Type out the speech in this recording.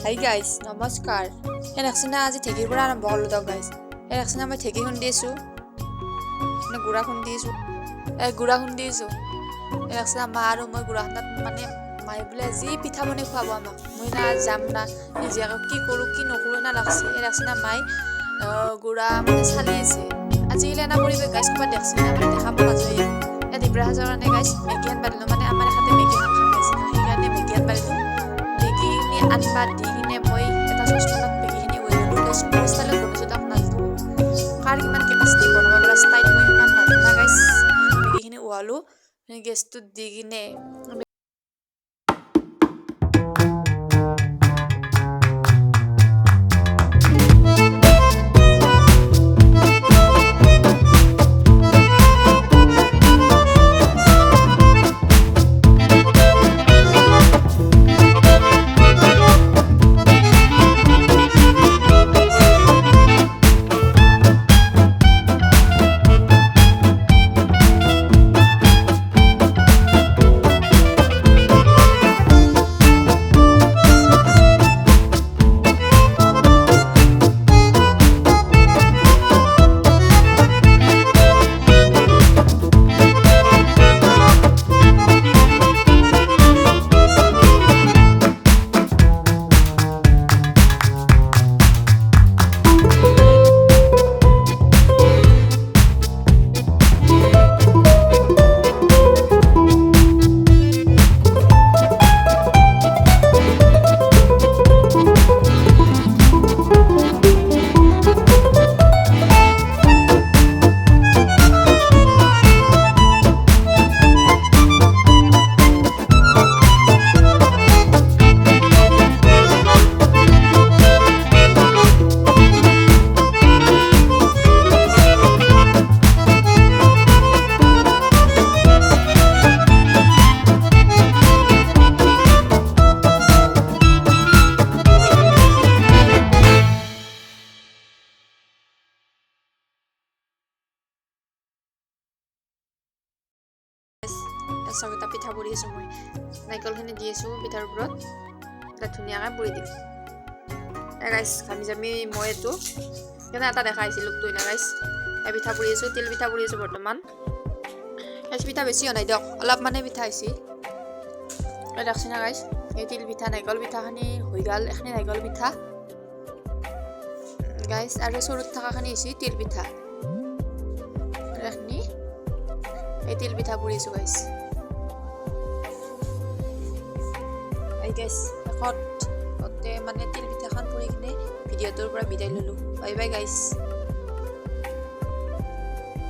hi guys নমস্কাৰ দেখছিনা আজি ঢেঁকীৰ পৰা আৰম্ভ কৰিলোঁ দিয়ক গাইজ দেখছিনা মই ঢেঁকী খুন্দি আছোঁ গুড়া খুন্দি আছোঁ দেখছিনা মা আৰু মই গুড়া খুন্দাত মানে মায়ে বোলে যি পিঠা বনাই খুৱাব আমাক মই না যাম না জীয়াকক কি কৰোঁ কি নকৰোঁ না লাগছে দেখছিনা মায়ে গুড়া মানে চালি আছে আজিকালি এনা পৰিৱেশ গাইজ ক'ৰবাত দেখছিনা মানে দেখা পোৱা নাযায় ইয়াত দিব্ৰা সাজৰ কাৰণে গাইজ মেগী আনবাদিলোঁ মানে আমাৰ এখাতে মেগী খাম খাইছে সেইকাৰণে মেগী আনবাদিলোঁ মেগীখিনি আনবা দি কিনে মই এটা চচপেনত মেগীখিনি হৈ ল'লোঁ গাইজ মোৰ ষ্টাইলত বনাইছোঁ তাক নাজানো কাৰ কিমান কেপাচিটি বনাব পৰা ষ্টাইল মই সিমান নাজানো গাইজ মেগীখিনি উহালোঁ গেছটোত দি কিনে চাউটা পিঠা পুৰি আছোঁ মই নাৰিকলখিনি দি আছোঁ পিঠাৰ ওপৰত এটা ধুনীয়াকৈ পুৰি দিম গাইজ ঘামি জামি মই এইটো কেনে এটা দেখা আহিছিল লোকটো এনে গাইজ এই পিঠা পুৰি আছোঁ তিল পিঠা পুৰি আছোঁ বৰ্তমান গাইজ পিঠা বেছি হোৱা নাই দিয়ক অলপ মানে পিঠা হৈছে দেখছি না গাইজ এই তিল পিঠা নাৰিকল পিঠাখিনি হৈ গ'ল এইখিনি নাৰিকল পিঠা গাইজ আৰু চৰুত থকাখিনি হৈছে তিল পিঠা এইখিনি এই তিল পিঠা পুৰি আছোঁ গাইজ গাইজ শেষত মানে তিল পিঠাখন পুৰি কিনে ভিডিঅ'টোৰ পৰা বিদায় ল'লোঁ বাই বাই গাইজ